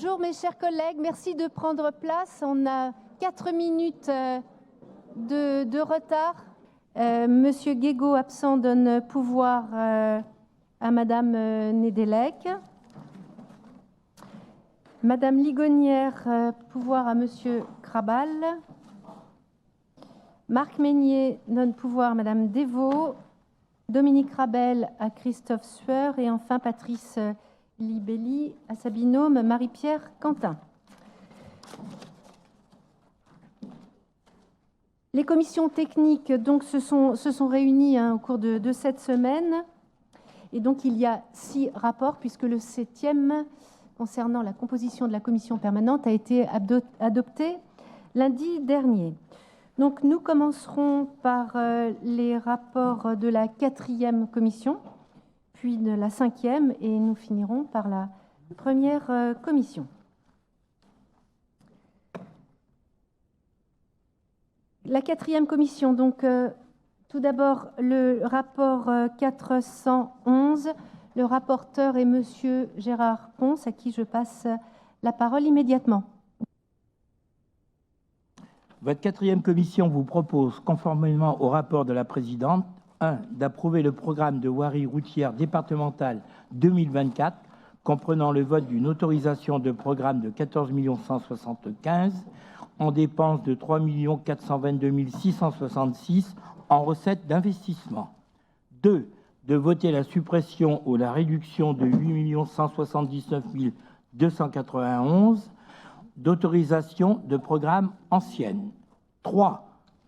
Bonjour mes chers collègues, merci de prendre place. On a 4 minutes de retard. Monsieur Guégaud, absent, donne pouvoir à Madame Nédélec. Madame Ligonière, pouvoir à Monsieur Krabal. Marc Meignier donne pouvoir à Madame Devaux. Dominique Rabel à Christophe Sueur et enfin Patrice Libelli à sa binôme Marie-Pierre Quentin. Les commissions techniques donc, se sont réunies au cours de cette semaine. Et donc, il y a 6 rapports, puisque le 7e, concernant la composition de la commission permanente, a été adopté lundi dernier. Donc, nous commencerons par les rapports de la 4e commission, puis de la 5e, et nous finirons par la première commission. La 4e commission, donc, tout d'abord, le rapport 411. Le rapporteur est Monsieur Gérard Pons, à qui je passe la parole immédiatement. Votre 4e commission vous propose, conformément au rapport de la présidente, 1. D'approuver le programme de voirie routière départementale 2024, comprenant le vote d'une autorisation de programme de 14 175 000 en dépenses de 3 422 666 en recettes d'investissement. 2. De voter la suppression ou la réduction de 8 179 291 d'autorisation de programme ancienne. 3.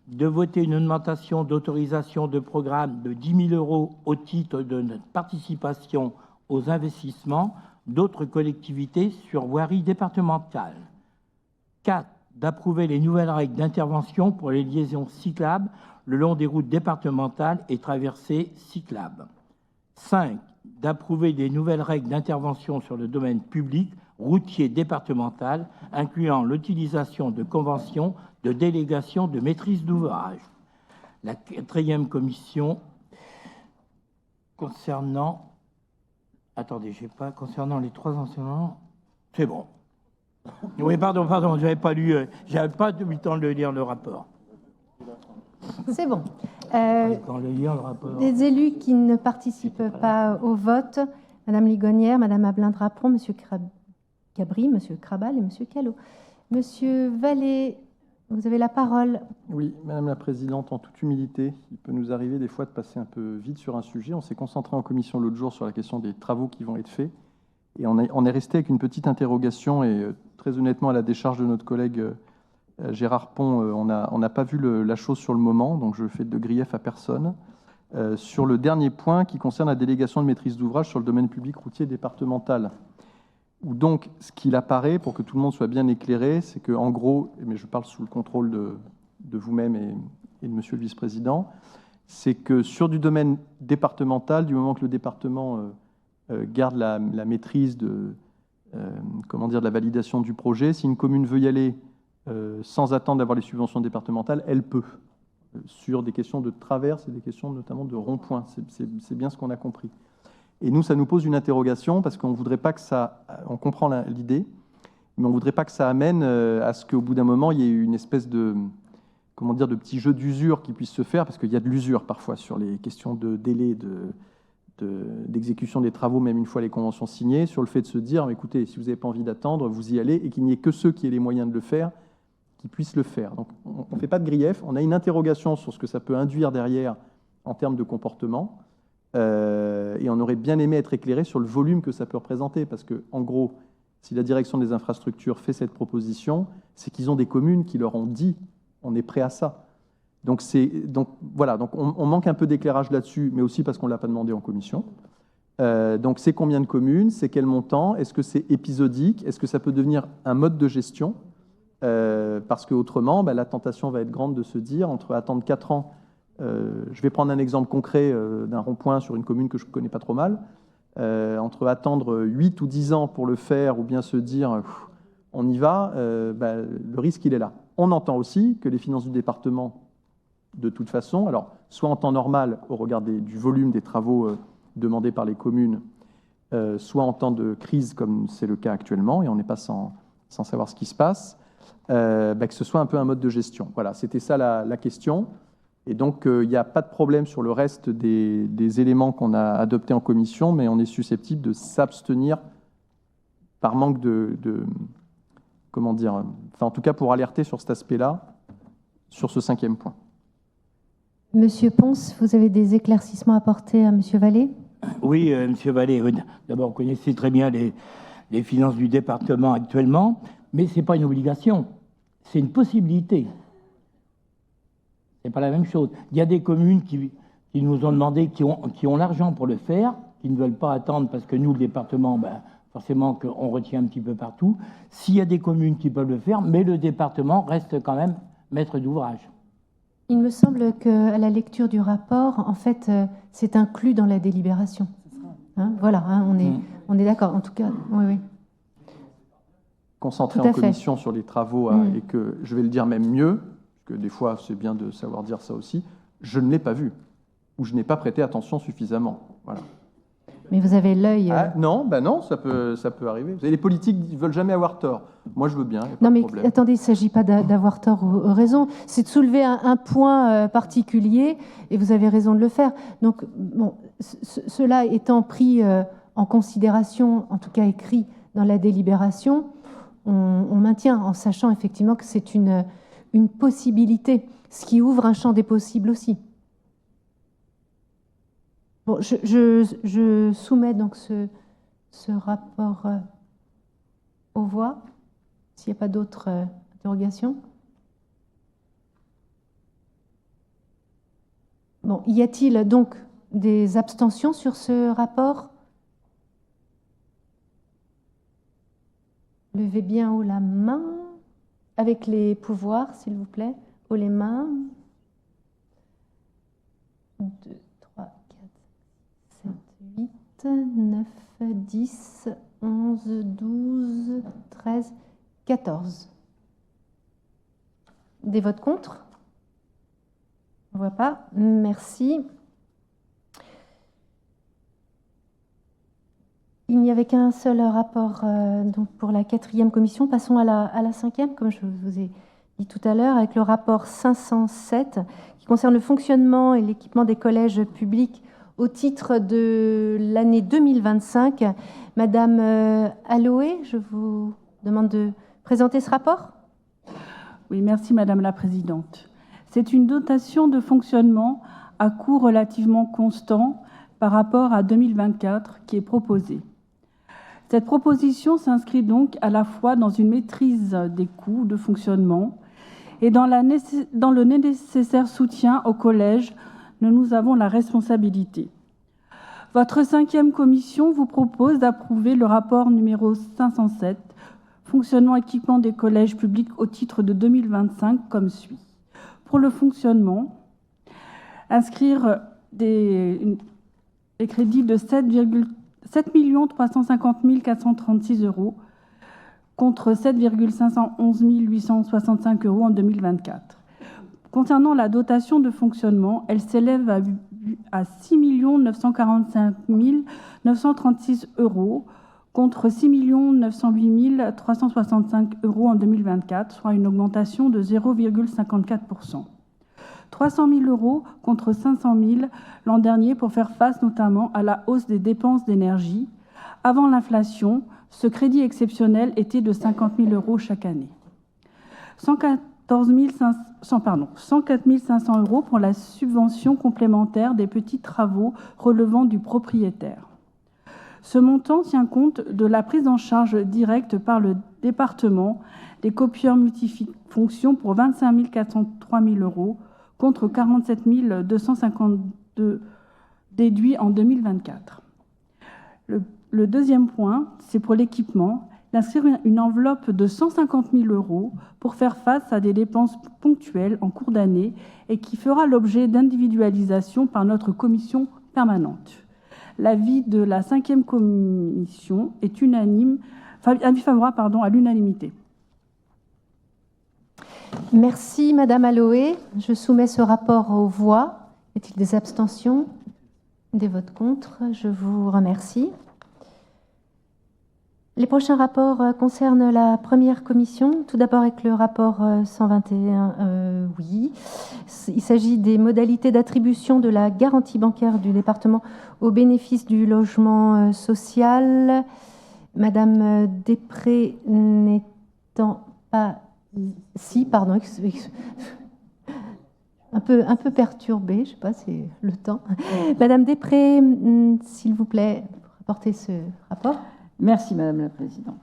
De voter une augmentation d'autorisation de programme de 10 000 € au titre de notre participation aux investissements d'autres collectivités sur voirie départementale. 4. D'approuver les nouvelles règles d'intervention pour les liaisons cyclables le long des routes départementales et traversées cyclables. 5. D'approuver des nouvelles règles d'intervention sur le domaine public routier départemental, incluant l'utilisation de conventions de délégation de maîtrise d'ouvrage. La 4e commission concernant... Attendez, concernant les 3 enseignants... C'est bon. Oui, pardon, j'avais pas eu le temps de lire le rapport. C'est bon. Le rapport. Des élus qui ne participent pas au vote, Madame Ligonière, Madame Ablin-Drapon, Monsieur Cabri, Monsieur Krabal et Monsieur Callot. Monsieur Vallée, vous avez la parole. Oui, Madame la Présidente, en toute humilité, il peut nous arriver des fois de passer un peu vite sur un sujet. On s'est concentré en commission l'autre jour sur la question des travaux qui vont être faits. Et on est resté avec une petite interrogation et très honnêtement, à la décharge de notre collègue Gérard Pont, on n'a pas vu la chose sur le moment, donc je fais de grief à personne. Sur le dernier point qui concerne la délégation de maîtrise d'ouvrage sur le domaine public routier départemental. Où donc, ce qu'il apparaît, pour que tout le monde soit bien éclairé, c'est qu'en gros, mais je parle sous le contrôle de vous-même et de Monsieur le Vice-président, c'est que sur du domaine départemental, du moment que le département garde la maîtrise de la validation du projet, si une commune veut y aller sans attendre d'avoir les subventions départementales, elle peut. Sur des questions de traverse et des questions notamment de rond-point. C'est bien ce qu'on a compris. Et nous, ça nous pose une interrogation parce qu'on ne voudrait pas que ça... On comprend l'idée, mais on ne voudrait pas que ça amène à ce qu'au bout d'un moment, il y ait une espèce de petit jeu d'usure qui puisse se faire, parce qu'il y a de l'usure parfois sur les questions de délai d'exécution des travaux, même une fois les conventions signées, sur le fait de se dire, écoutez, si vous n'avez pas envie d'attendre, vous y allez, et qu'il n'y ait que ceux qui aient les moyens de le faire qui puissent le faire. Donc, on ne fait pas de grief, on a une interrogation sur ce que ça peut induire derrière en termes de comportement, et on aurait bien aimé être éclairé sur le volume que ça peut représenter, parce que, en gros, si la direction des infrastructures fait cette proposition, c'est qu'ils ont des communes qui leur ont dit on est prêt à ça. Donc voilà, donc on manque un peu d'éclairage là-dessus, mais aussi parce qu'on ne l'a pas demandé en commission. Donc c'est combien de communes, c'est quel montant, est-ce que c'est épisodique, est-ce que ça peut devenir un mode de gestion, parce qu'autrement, la tentation va être grande de se dire, entre attendre 4 ans, je vais prendre un exemple concret d'un rond-point sur une commune que je ne connais pas trop mal, entre attendre 8 ou 10 ans pour le faire, ou bien se dire on y va, le risque il est là. On entend aussi que les finances du département, de toute façon, alors soit en temps normal au regard du volume des travaux demandés par les communes, soit en temps de crise, comme c'est le cas actuellement, et on n'est pas sans savoir ce qui se passe, que ce soit un peu un mode de gestion. Voilà, c'était ça la question. Et donc, il n'y a pas de problème sur le reste des éléments qu'on a adoptés en commission, mais on est susceptible de s'abstenir par manque comment dire, enfin, en tout cas pour alerter sur cet aspect-là, sur ce 5e point. Monsieur Ponce, vous avez des éclaircissements à apporter à Monsieur Vallée? Oui, Monsieur Vallée, d'abord, vous connaissez très bien les finances du département actuellement, mais ce n'est pas une obligation, c'est une possibilité. Ce n'est pas la même chose. Il y a des communes qui nous ont demandé, qui ont l'argent pour le faire, qui ne veulent pas attendre parce que nous, le département, forcément qu'on retient un petit peu partout. S'il y a des communes qui peuvent le faire, mais le département reste quand même maître d'ouvrage. Il me semble qu'à la lecture du rapport, en fait, c'est inclus dans la délibération. Hein, voilà, hein, on est d'accord. En tout cas, oui. Concentré en commission sur les travaux, et que, je vais le dire même mieux, parce que des fois c'est bien de savoir dire ça aussi, je ne l'ai pas vu, ou je n'ai pas prêté attention suffisamment. Voilà. Mais vous avez l'œil... Non, non, ça peut arriver. Les politiques ne veulent jamais avoir tort. Moi, je veux bien. Non, mais attendez, il ne s'agit pas d'avoir tort ou raison. C'est de soulever un point particulier, et vous avez raison de le faire. Donc, bon, cela étant pris en considération, en tout cas écrit dans la délibération, on maintient en sachant effectivement que c'est une possibilité, ce qui ouvre un champ des possibles aussi. Bon, je soumets donc ce rapport aux voix, s'il n'y a pas d'autres interrogations. Bon, y a-t-il donc des abstentions sur ce rapport? Levez bien haut la main, avec les pouvoirs, s'il vous plaît. Haut les mains. 2, 3, 4, 7, 8, 9, 10, 11, 12, 13, 14. Des votes contre? On ne voit pas. Merci. Il n'y avait qu'un seul rapport donc pour la 4e commission. Passons à la 5e, comme je vous ai dit tout à l'heure, avec le rapport 507 qui concerne le fonctionnement et l'équipement des collèges publics au titre de l'année 2025. Madame Aloé, je vous demande de présenter ce rapport. Oui, merci Madame la Présidente. C'est une dotation de fonctionnement à coût relativement constant par rapport à 2024 qui est proposée. Cette proposition s'inscrit donc à la fois dans une maîtrise des coûts de fonctionnement et dans le nécessaire soutien au collège dont nous avons la responsabilité. Votre 5e commission vous propose d'approuver le rapport numéro 507, fonctionnement équipement des collèges publics au titre de 2025 comme suit. Pour le fonctionnement, inscrire les crédits de 7 350 436 € contre 7 511 865 € en 2024. Concernant la dotation de fonctionnement, elle s'élève à 6 945 936 € contre 6 908 365 € en 2024, soit une augmentation de 0,54%. 300 000 € contre 500 000 l'an dernier pour faire face notamment à la hausse des dépenses d'énergie. Avant l'inflation, ce crédit exceptionnel était de 50 000 € chaque année. 104 500 € pour la subvention complémentaire des petits travaux relevant du propriétaire. Ce montant tient compte de la prise en charge directe par le département des copieurs multifonctions pour 25 403 000 € contre 47 252 déduits en 2024. Le deuxième point, c'est pour l'équipement, d'inscrire une enveloppe de 150 000 € pour faire face à des dépenses ponctuelles en cours d'année et qui fera l'objet d'individualisation par notre commission permanente. L'avis de la 5e commission est unanime, avis favorable à l'unanimité. Merci Madame Aloé. Je soumets ce rapport aux voix. Y a-t-il des abstentions? Des votes contre? Je vous remercie. Les prochains rapports concernent la première commission. Tout d'abord avec le rapport 121, oui. Il s'agit des modalités d'attribution de la garantie bancaire du département au bénéfice du logement social. Madame Després n'étant pas... Si, pardon, un peu perturbée, je ne sais pas, c'est le temps. Madame Després, s'il vous plaît, apportez ce rapport. Merci Madame la Présidente.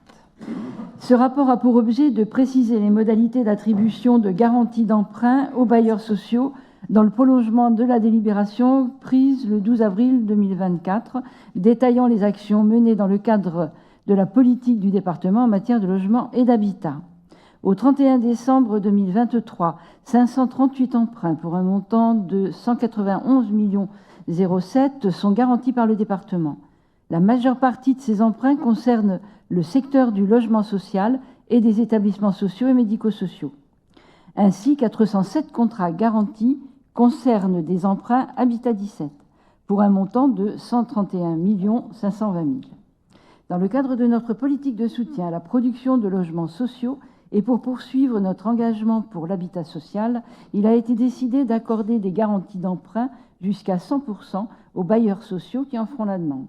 Ce rapport a pour objet de préciser les modalités d'attribution de garanties d'emprunt aux bailleurs sociaux dans le prolongement de la délibération prise le 12 avril 2024, détaillant les actions menées dans le cadre de la politique du département en matière de logement et d'habitat. Au 31 décembre 2023, 538 emprunts pour un montant de 191,07 millions sont garantis par le département. La majeure partie de ces emprunts concerne le secteur du logement social et des établissements sociaux et médico-sociaux. Ainsi, 407 contrats garantis concernent des emprunts Habitat 17 pour un montant de 131 520 000. Dans le cadre de notre politique de soutien à la production de logements sociaux et pour poursuivre notre engagement pour l'habitat social, il a été décidé d'accorder des garanties d'emprunt jusqu'à 100% aux bailleurs sociaux qui en feront la demande.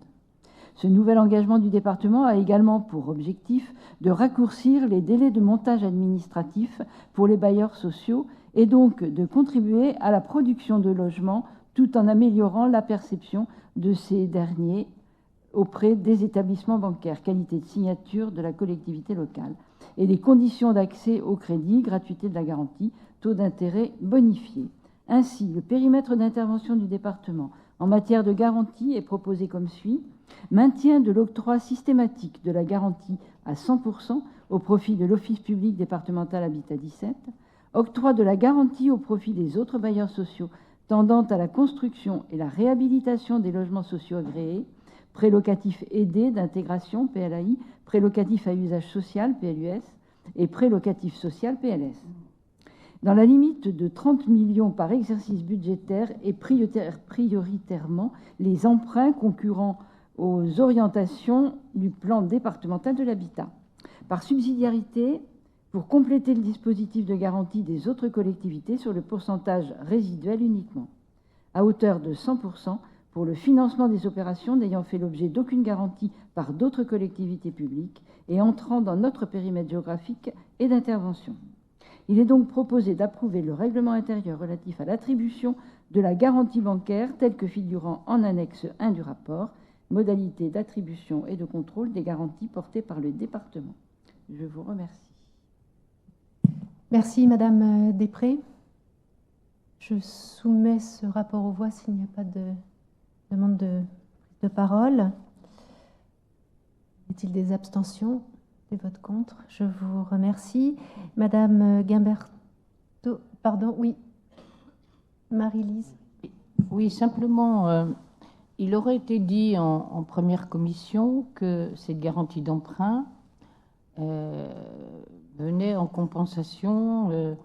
Ce nouvel engagement du département a également pour objectif de raccourcir les délais de montage administratif pour les bailleurs sociaux et donc de contribuer à la production de logements tout en améliorant la perception de ces derniers auprès des établissements bancaires, qualité de signature de la collectivité locale et les conditions d'accès au crédit, gratuité de la garantie, taux d'intérêt bonifié. Ainsi, le périmètre d'intervention du département en matière de garantie est proposé comme suit. Maintien de l'octroi systématique de la garantie à 100% au profit de l'Office public départemental Habitat 17, octroi de la garantie au profit des autres bailleurs sociaux tendant à la construction et la réhabilitation des logements sociaux agréés, prêt locatif aidé d'intégration PLAI, prêt locatif à usage social PLUS et prêt locatif social PLS. Dans la limite de 30 millions par exercice budgétaire et prioritairement les emprunts concurrents aux orientations du plan départemental de l'habitat. Par subsidiarité, pour compléter le dispositif de garantie des autres collectivités sur le pourcentage résiduel uniquement, à hauteur de 100% pour le financement des opérations n'ayant fait l'objet d'aucune garantie par d'autres collectivités publiques et entrant dans notre périmètre géographique et d'intervention. Il est donc proposé d'approuver le règlement intérieur relatif à l'attribution de la garantie bancaire tel que figurant en annexe 1 du rapport, modalités d'attribution et de contrôle des garanties portées par le département. Je vous remercie. Merci Madame Després. Je soumets ce rapport aux voix s'il n'y a pas de demande de parole. Y a-t-il des abstentions, des votes contre? Je vous remercie. Madame Guimberteau, pardon, oui. Marie-Lise. Oui, simplement, il aurait été dit en première commission que cette garantie d'emprunt venait en compensation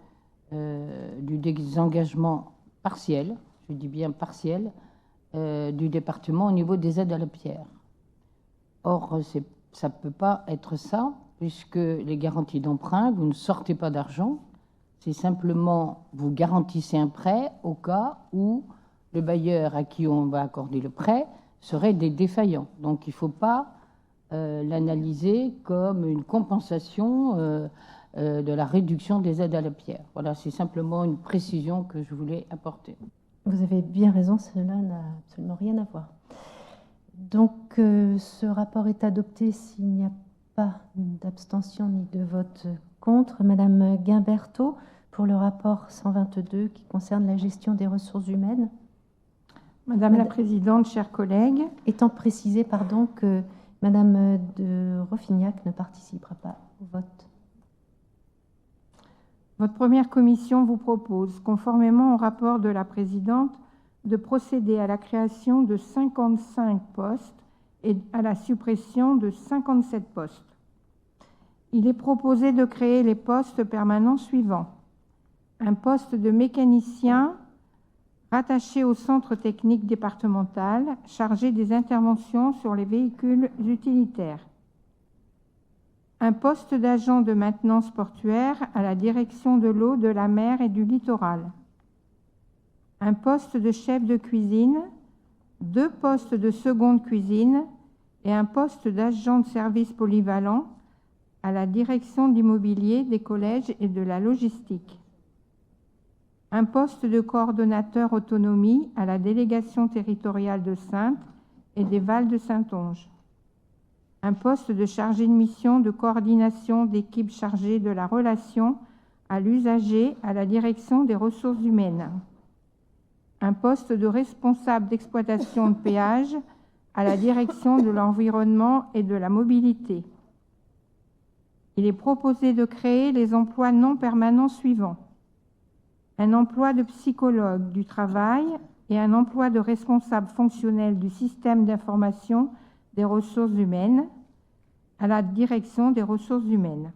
du désengagement partiel, je dis bien partiel, du département au niveau des aides à la pierre. Or, ça ne peut pas être ça, puisque les garanties d'emprunt, vous ne sortez pas d'argent, c'est simplement, vous garantissez un prêt au cas où le bailleur à qui on va accorder le prêt serait des défaillants. Donc, il ne faut pas l'analyser comme une compensation de la réduction des aides à la pierre. Voilà, c'est simplement une précision que je voulais apporter. Vous avez bien raison, cela n'a absolument rien à voir. Donc, ce rapport est adopté s'il n'y a pas d'abstention ni de vote contre. Madame Guimberteau, pour le rapport 122 qui concerne la gestion des ressources humaines. Madame la Présidente, chers collègues. Étant précisé, pardon, que Madame de Roffignac ne participera pas au vote. Votre première commission vous propose, conformément au rapport de la Présidente, de procéder à la création de 55 postes et à la suppression de 57 postes. Il est proposé de créer les postes permanents suivants. Un poste de mécanicien rattaché au centre technique départemental chargé des interventions sur les véhicules utilitaires. un poste d'agent de maintenance portuaire à la direction de l'eau, de la mer et du littoral, un poste de chef de cuisine, 2 postes de seconde cuisine et un poste d'agent de service polyvalent à la direction de l'immobilier, des collèges et de la logistique, un poste de coordonnateur autonomie à la délégation territoriale de Saintes et des Vals de Saintonge, un poste de chargé de mission de coordination d'équipe chargée de la relation à l'usager à la direction des ressources humaines, un poste de responsable d'exploitation de péage à la direction de l'environnement et de la mobilité. Il est proposé de créer les emplois non permanents suivants: un emploi de psychologue du travail et un emploi de responsable fonctionnel du système d'information des ressources humaines à la direction des ressources humaines,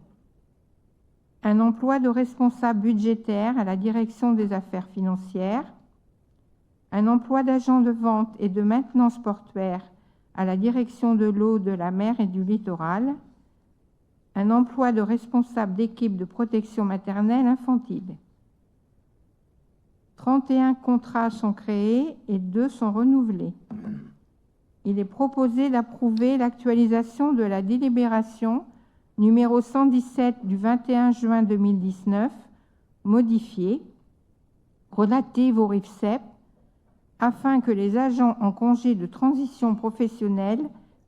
un emploi de responsable budgétaire à la direction des affaires financières, un emploi d'agent de vente et de maintenance portuaire à la direction de l'eau, de la mer et du littoral, un emploi de responsable d'équipe de protection maternelle infantile. 31 contrats sont créés et 2 sont renouvelés. Il est proposé d'approuver l'actualisation de la délibération numéro 117 du 21 juin 2019, modifiée, relative au RIFSEP, afin que les agents en congé de transition professionnelle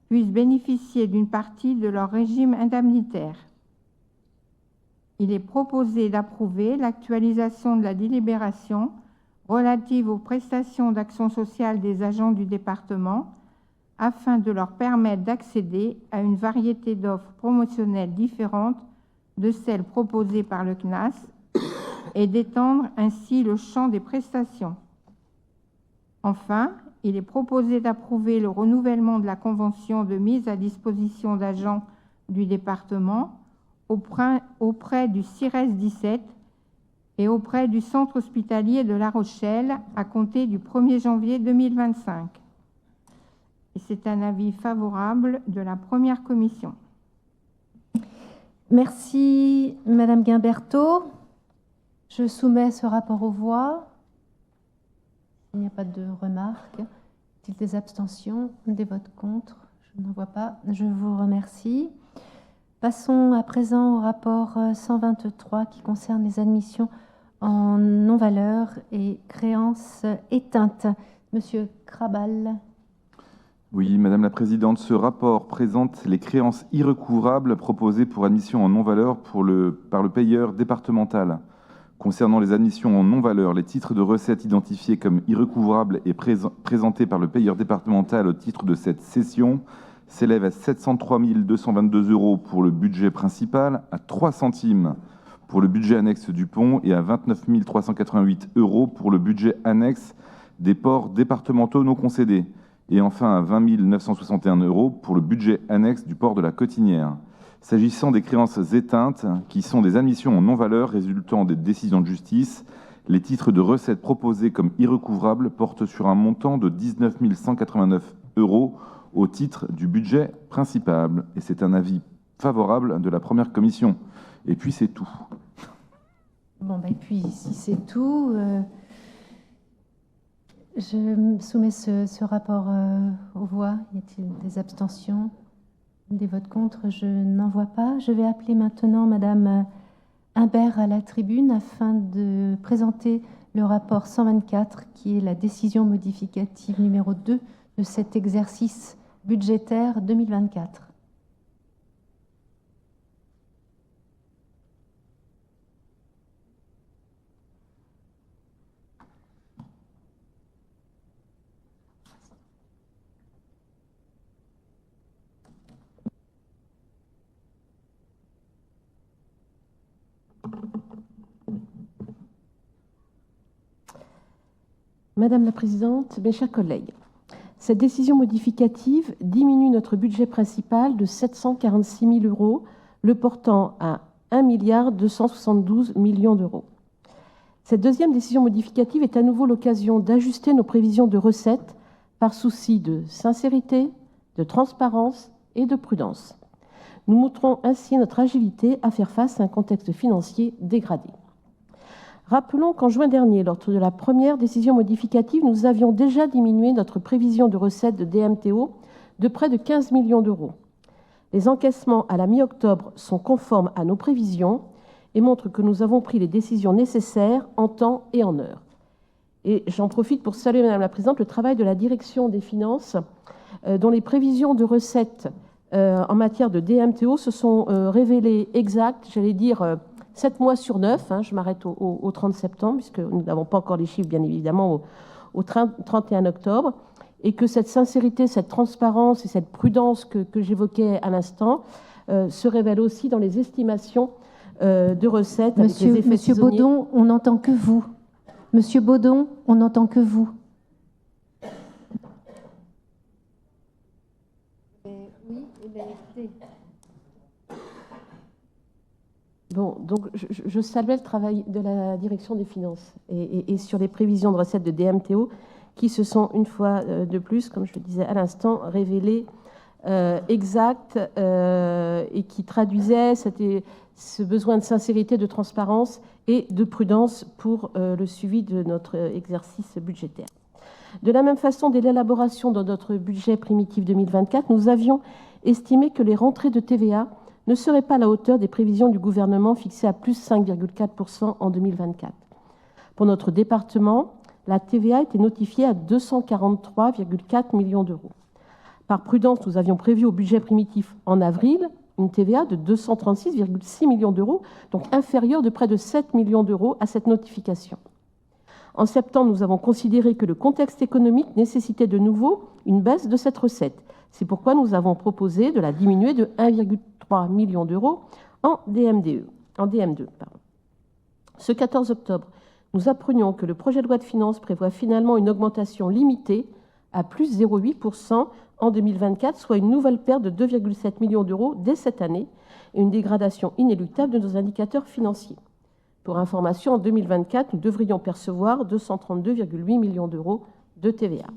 puissent bénéficier d'une partie de leur régime indemnitaire. Il est proposé d'approuver l'actualisation de la délibération relative aux prestations d'action sociale des agents du département afin de leur permettre d'accéder à une variété d'offres promotionnelles différentes de celles proposées par le CNAS et d'étendre ainsi le champ des prestations. Enfin, il est proposé d'approuver le renouvellement de la convention de mise à disposition d'agents du département auprès du CIRES 17 et auprès du Centre hospitalier de La Rochelle à compter du 1er janvier 2025. Et c'est un avis favorable de la première commission. Merci, Madame Guimberteau. Je soumets ce rapport aux voix. Il n'y a pas de remarques. Y a-t-il des abstentions, des votes contre? Je n'en vois pas. Je vous remercie. Passons à présent au rapport 123 qui concerne les admissions en non-valeur et créances éteintes. Monsieur Krabal. Oui, Madame la Présidente, ce rapport présente les créances irrecouvrables proposées pour admission en non-valeur par le payeur départemental. Concernant les admissions en non-valeur, les titres de recettes identifiés comme irrecouvrables et présentés par le payeur départemental au titre de cette session s'élèvent à 703 222 € pour le budget principal, à 3 centimes pour le budget annexe du pont et à 29 388 € pour le budget annexe des ports départementaux non concédés, et enfin à 20 961 € pour le budget annexe du port de la Cotinière. S'agissant des créances éteintes, qui sont des admissions en non-valeur résultant des décisions de justice, les titres de recettes proposés comme irrecouvrables portent sur un montant de 19 189 € au titre du budget principal. Et c'est un avis favorable de la première commission. Et puis c'est tout. Bon, et puis si c'est tout, je soumets ce rapport aux voix. Y a-t-il des abstentions? Des votes contre? Je n'en vois pas. Je vais appeler maintenant Madame Imbert à la tribune afin de présenter le rapport 124 qui est la décision modificative numéro 2 de cet exercice budgétaire 2024. Madame la Présidente, mes chers collègues, cette décision modificative diminue notre budget principal de 746 000 €, le portant à 1 272 millions d'euros. Cette deuxième décision modificative est à nouveau l'occasion d'ajuster nos prévisions de recettes par souci de sincérité, de transparence et de prudence. Nous montrons ainsi notre agilité à faire face à un contexte financier dégradé. Rappelons qu'en juin dernier, lors de la première décision modificative, nous avions déjà diminué notre prévision de recettes de DMTO de près de 15 millions d'euros. Les encaissements à la mi-octobre sont conformes à nos prévisions et montrent que nous avons pris les décisions nécessaires en temps et en heure. Et j'en profite pour saluer, Madame la Présidente, le travail de la Direction des Finances, dont les prévisions de recettes en matière de DMTO se sont révélées exactes, j'allais dire 7 mois sur 9, je m'arrête au 30 septembre, puisque nous n'avons pas encore les chiffres, bien évidemment, au 31 octobre, et que cette sincérité, cette transparence et cette prudence que j'évoquais à l'instant se révèlent aussi dans les estimations de recettes. Monsieur Baudon, on n'entend que vous. Monsieur Baudon, on n'entend que vous. Oui, écoutez. Bon, donc je saluais le travail de la Direction des Finances et sur les prévisions de recettes de DMTO qui se sont une fois de plus, comme je le disais à l'instant, révélées exactes et qui traduisaient ce besoin de sincérité, de transparence et de prudence pour le suivi de notre exercice budgétaire. De la même façon, dès l'élaboration de notre budget primitif 2024, nous avions estimé que les rentrées de TVA ne seraient pas à la hauteur des prévisions du gouvernement fixées à plus 5,4% en 2024. Pour notre département, la TVA était notifiée à 243,4 millions d'euros. Par prudence, nous avions prévu au budget primitif en avril une TVA de 236,6 millions d'euros, donc inférieure de près de 7 millions d'euros à cette notification. En septembre, nous avons considéré que le contexte économique nécessitait de nouveau une baisse de cette recette. C'est pourquoi nous avons proposé de la diminuer de 1,3 million d'euros en DM2. Ce 14 octobre, nous apprenions que le projet de loi de finances prévoit finalement une augmentation limitée à plus 0,8% en 2024, soit une nouvelle perte de 2,7 millions d'euros dès cette année et une dégradation inéluctable de nos indicateurs financiers. Pour information, en 2024, nous devrions percevoir 232,8 millions d'euros de TVA.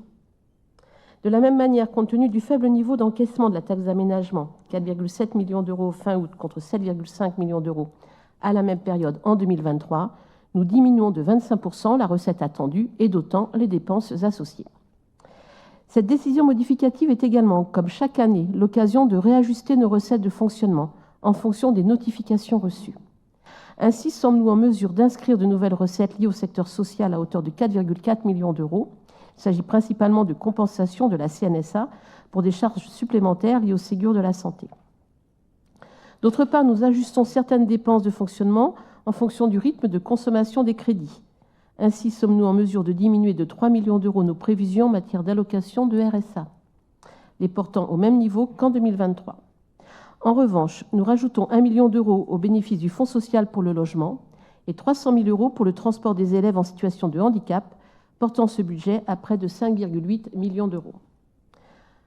De la même manière, compte tenu du faible niveau d'encaissement de la taxe d'aménagement, 4,7 millions d'euros fin août contre 7,5 millions d'euros à la même période en 2023, nous diminuons de 25% la recette attendue et d'autant les dépenses associées. Cette décision modificative est également, comme chaque année, l'occasion de réajuster nos recettes de fonctionnement en fonction des notifications reçues. Ainsi, sommes-nous en mesure d'inscrire de nouvelles recettes liées au secteur social à hauteur de 4,4 millions d'euros. Il s'agit principalement de compensation de la CNSA pour des charges supplémentaires liées au Ségur de la santé. D'autre part, nous ajustons certaines dépenses de fonctionnement en fonction du rythme de consommation des crédits. Ainsi, sommes-nous en mesure de diminuer de 3 millions d'euros nos prévisions en matière d'allocation de RSA, les portant au même niveau qu'en 2023. En revanche, nous rajoutons 1 million d'euros au bénéfice du Fonds social pour le logement et 300 000 euros pour le transport des élèves en situation de handicap, portant ce budget à près de 5,8 millions d'euros.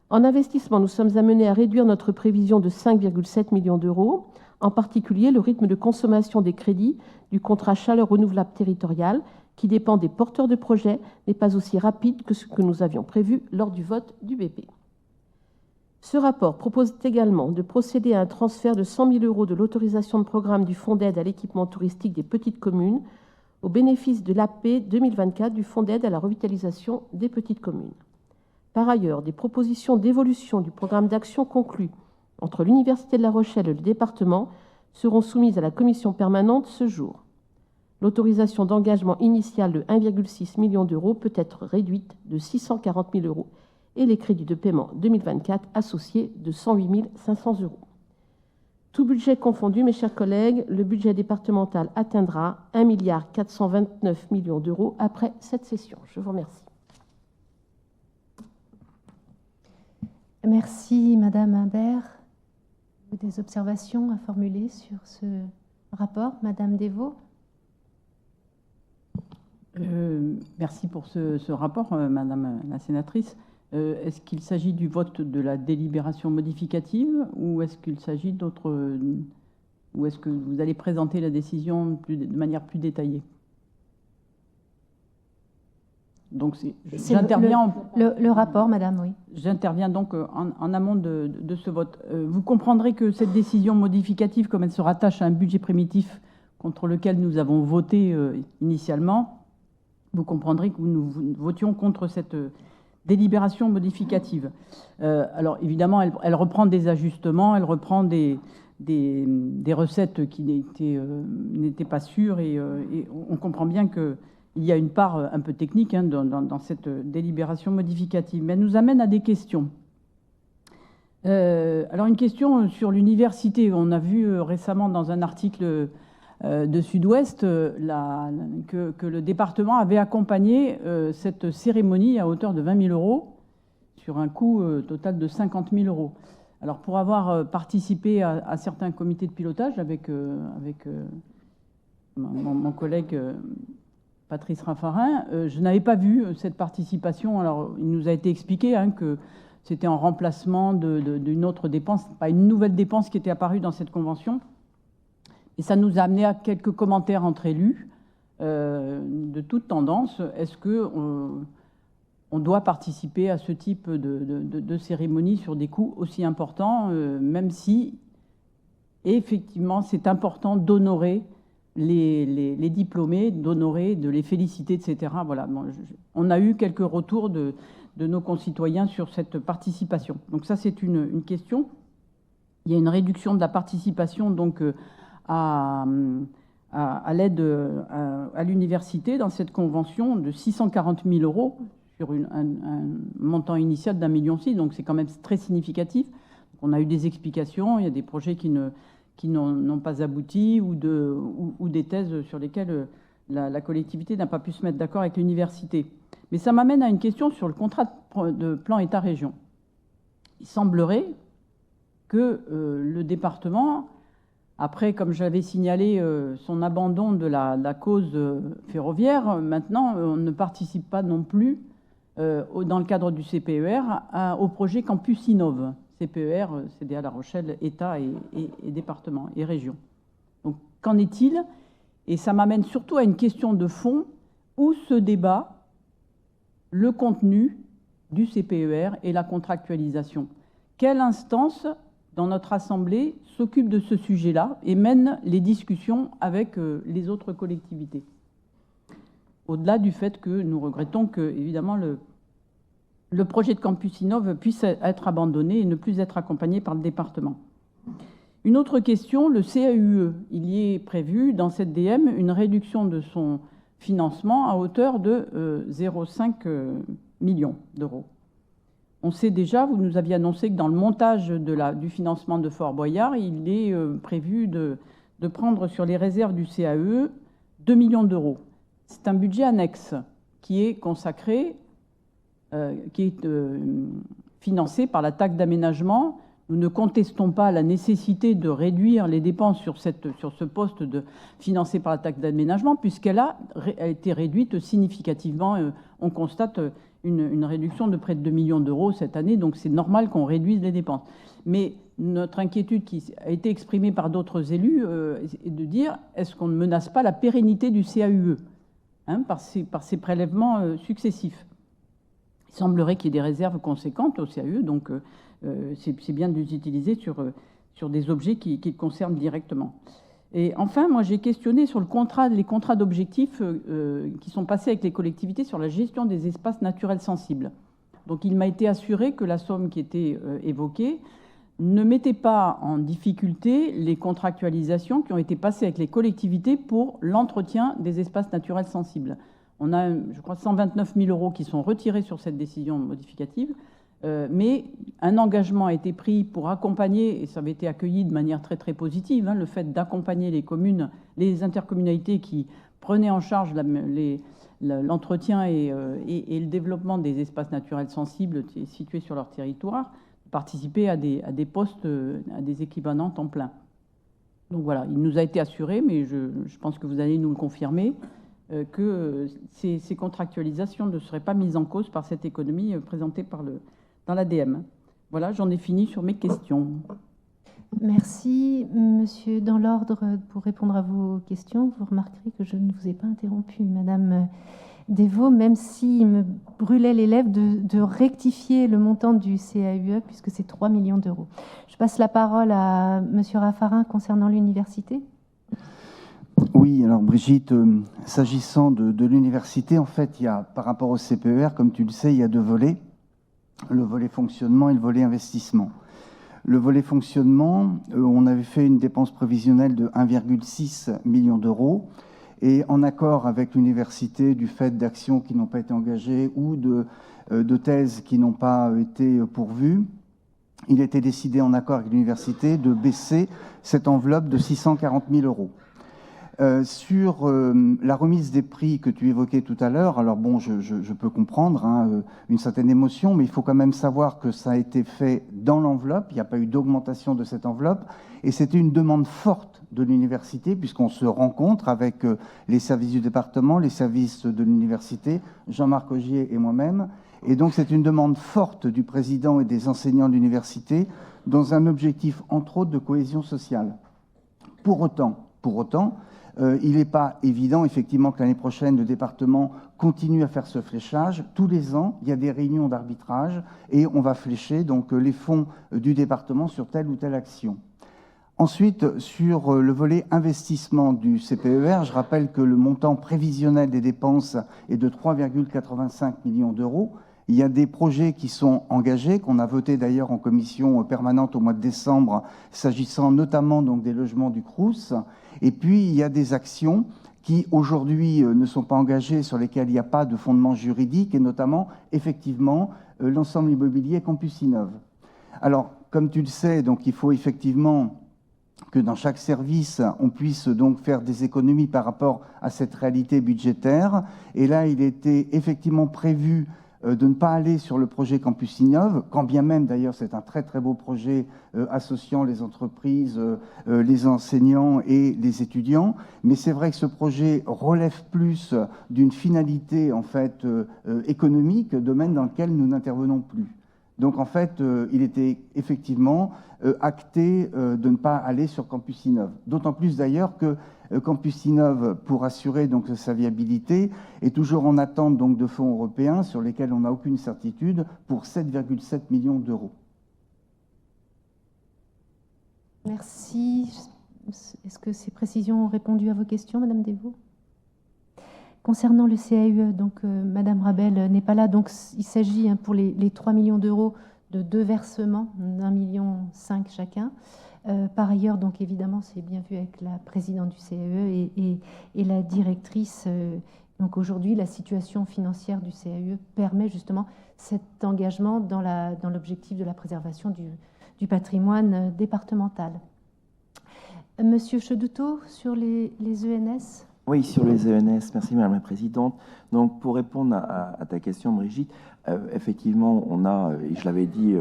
En investissement, nous sommes amenés à réduire notre prévision de 5,7 millions d'euros, en particulier le rythme de consommation des crédits du contrat chaleur renouvelable territorial, qui dépend des porteurs de projets, n'est pas aussi rapide que ce que nous avions prévu lors du vote du BP. Ce rapport propose également de procéder à un transfert de 100 000 euros de l'autorisation de programme du Fonds d'aide à l'équipement touristique des petites communes au bénéfice de l'AP 2024 du Fonds d'aide à la revitalisation des petites communes. Par ailleurs, des propositions d'évolution du programme d'action conclu entre l'Université de La Rochelle et le département seront soumises à la commission permanente ce jour. L'autorisation d'engagement initiale de 1,6 million d'euros peut être réduite de 640 000 euros et les crédits de paiement 2024 associés de 108 500 euros. Tout budget confondu, mes chers collègues, le budget départemental atteindra 1 429 millions d'euros après cette session. Je vous remercie. Merci, Madame Imbert. Des observations à formuler sur ce rapport, Madame Devaux? Merci pour ce rapport, Madame la sénatrice. Est-ce qu'il s'agit du vote de la délibération modificative ou est-ce qu'il s'agit d'autres... ou est-ce que vous allez présenter la décision de manière plus détaillée? Donc C'est j'interviens le rapport, madame, oui. J'interviens donc en amont de ce vote. Vous comprendrez que cette décision modificative, comme elle se rattache à un budget primitif contre lequel nous avons voté initialement, vous comprendrez que nous votions contre cette délibération modificative. Alors évidemment, elle reprend des ajustements, elle reprend des recettes qui n'étaient pas sûres, et on comprend bien qu'il y a une part un peu technique dans cette délibération modificative. Mais elle nous amène à des questions. Alors une question sur l'université. On a vu récemment dans un article de Sud-Ouest que le département avait accompagné cette cérémonie à hauteur de 20 000 euros sur un coût total de 50 000 euros. Alors pour avoir participé à certains comités de pilotage avec mon collègue Patrice Raffarin, je n'avais pas vu cette participation. Alors il nous a été expliqué que c'était en remplacement d'une autre dépense, pas une nouvelle dépense qui était apparue dans cette convention. Et ça nous a amené à quelques commentaires entre élus de toute tendance. Est-ce qu'on doit participer à ce type de cérémonie sur des coûts aussi importants, même si, effectivement, c'est important d'honorer les diplômés, d'honorer, de les féliciter, etc. Voilà. Bon, on a eu quelques retours de nos concitoyens sur cette participation. Donc ça, c'est une question. Il y a une réduction de la participation, donc, à l'aide à l'université dans cette convention de 640 000 euros sur un montant initial d'1,6 million. Donc c'est quand même très significatif. On a eu des explications, il y a des projets qui n'ont pas abouti ou des thèses sur lesquelles la collectivité n'a pas pu se mettre d'accord avec l'université. Mais ça m'amène à une question sur le contrat de plan État-région. Il semblerait que le département, après, comme j'avais signalé, son abandon de la cause ferroviaire, maintenant, on ne participe pas non plus, dans le cadre du CPER, au projet Campus Innove. CPER, CDA La Rochelle, État et département et région. Donc, qu'en est-il? Et ça m'amène surtout à une question de fond, où se débat le contenu du CPER et la contractualisation. Quelle instance dans notre Assemblée s'occupe de ce sujet-là et mène les discussions avec les autres collectivités? Au-delà du fait que nous regrettons que, évidemment, le projet de Campus Innove puisse être abandonné et ne plus être accompagné par le département. Une autre question, le CAUE. Il y est prévu dans cette DM une réduction de son financement à hauteur de 0,5 million d'euros. On sait déjà, vous nous aviez annoncé que dans le montage du financement de Fort Boyard, il est prévu de prendre sur les réserves du CAE 2 millions d'euros. C'est un budget annexe qui est consacré, qui est financé par la taxe d'aménagement. Nous ne contestons pas la nécessité de réduire les dépenses sur ce poste financé par la taxe d'aménagement, puisqu'elle a été réduite significativement. On constate une réduction de près de 2 millions d'euros cette année, donc c'est normal qu'on réduise les dépenses. Mais notre inquiétude qui a été exprimée par d'autres élus est de dire, est-ce qu'on ne menace pas la pérennité du CAUE par ces prélèvements successifs? Il semblerait qu'il y ait des réserves conséquentes au CAUE, donc c'est bien de les utiliser sur des objets qui le concernent directement. Et enfin, moi, j'ai questionné sur les contrats d'objectifs qui sont passés avec les collectivités sur la gestion des espaces naturels sensibles. Donc, il m'a été assuré que la somme qui était évoquée ne mettait pas en difficulté les contractualisations qui ont été passées avec les collectivités pour l'entretien des espaces naturels sensibles. On a, je crois, 129 000 euros qui sont retirés sur cette décision modificative. Mais un engagement a été pris pour accompagner, et ça avait été accueilli de manière très très positive, le fait d'accompagner les communes, les intercommunalités qui prenaient en charge l'entretien et le développement des espaces naturels sensibles situés sur leur territoire, participer à des postes, à des équivalents temps plein. Donc voilà, il nous a été assuré, mais je pense que vous allez nous le confirmer, que ces contractualisations ne seraient pas mises en cause par cette économie présentée dans l'ADM. Voilà, j'en ai fini sur mes questions. Merci, monsieur. Dans l'ordre, pour répondre à vos questions, vous remarquerez que je ne vous ai pas interrompu, madame Devaux, même s'il me brûlait les lèvres de rectifier le montant du CAUE, puisque c'est 3 millions d'euros. Je passe la parole à Monsieur Raffarin concernant l'université. Oui, alors Brigitte, s'agissant de l'université, en fait, il y a, par rapport au CPER, comme tu le sais, il y a deux volets, le volet fonctionnement et le volet investissement. Le volet fonctionnement, on avait fait une dépense prévisionnelle de 1,6 million d'euros. Et en accord avec l'université, du fait d'actions qui n'ont pas été engagées ou de thèses qui n'ont pas été pourvues, il était décidé en accord avec l'université de baisser cette enveloppe de 640 000 euros. Sur la remise des prix que tu évoquais tout à l'heure, alors bon, je peux comprendre une certaine émotion, mais il faut quand même savoir que ça a été fait dans l'enveloppe, il n'y a pas eu d'augmentation de cette enveloppe, et c'était une demande forte de l'université, puisqu'on se rencontre avec les services du département, les services de l'université, Jean-Marc Augier et moi-même, et donc c'est une demande forte du président et des enseignants de l'université, dans un objectif, entre autres, de cohésion sociale. Pour autant, il n'est pas évident, effectivement, que l'année prochaine, le département continue à faire ce fléchage. Tous les ans, il y a des réunions d'arbitrage et on va flécher donc, les fonds du département sur telle ou telle action. Ensuite, sur le volet investissement du CPER, je rappelle que le montant prévisionnel des dépenses est de 3,85 millions d'euros. Il y a des projets qui sont engagés, qu'on a votés d'ailleurs en commission permanente au mois de décembre, s'agissant notamment donc, des logements du Crous. Et puis, il y a des actions qui, aujourd'hui, ne sont pas engagées, sur lesquelles il n'y a pas de fondement juridique, et notamment, effectivement, l'ensemble immobilier Campus Innov. Alors, comme tu le sais, donc, il faut effectivement que dans chaque service, on puisse donc faire des économies par rapport à cette réalité budgétaire. Et là, il était effectivement prévu de ne pas aller sur le projet Campus Innov, quand bien même d'ailleurs c'est un très très beau projet associant les entreprises, les enseignants et les étudiants, mais c'est vrai que ce projet relève plus d'une finalité en fait économique, domaine dans lequel nous n'intervenons plus. Donc en fait, il était effectivement acté de ne pas aller sur Campus Innov. D'autant plus d'ailleurs que Campus Innov, pour assurer donc sa viabilité, est toujours en attente donc de fonds européens sur lesquels on n'a aucune certitude pour 7,7 millions d'euros. Merci. Est-ce que ces précisions ont répondu à vos questions, Madame Devaux ? Concernant le CAUE, donc Madame Rabel n'est pas là, donc il s'agit pour les 3 millions d'euros de 2 versements d'1,5 million chacun. Par ailleurs, donc évidemment, c'est bien vu avec la présidente du CAUE et la directrice. Donc aujourd'hui, la situation financière du CAUE permet justement cet engagement dans l'objectif de la préservation du patrimoine départemental. Monsieur Chedoutot, sur les ENS. Oui, sur les ENS, merci Madame la Présidente. Donc pour répondre à ta question, Brigitte, effectivement, on a, et je l'avais dit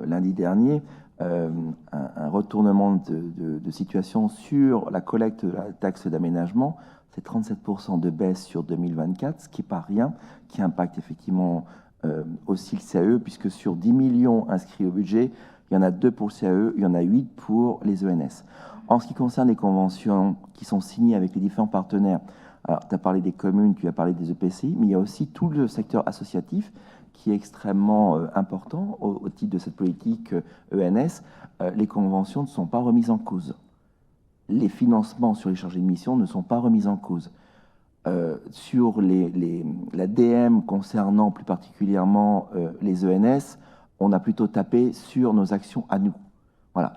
lundi dernier, un retournement de situation sur la collecte de la taxe d'aménagement. C'est 37% de baisse sur 2024, ce qui n'est pas rien, qui impacte effectivement aussi le CAE, puisque sur 10 millions inscrits au budget, il y en a 2 pour le CAE, il y en a 8 pour les ENS. En ce qui concerne les conventions qui sont signées avec les différents partenaires, alors tu as parlé des communes, tu as parlé des EPCI, mais il y a aussi tout le secteur associatif qui est extrêmement important au titre de cette politique ENS. Les conventions ne sont pas remises en cause. Les financements sur les chargés de mission ne sont pas remis en cause. Sur la DM concernant plus particulièrement les ENS, on a plutôt tapé sur nos actions à nous. Voilà.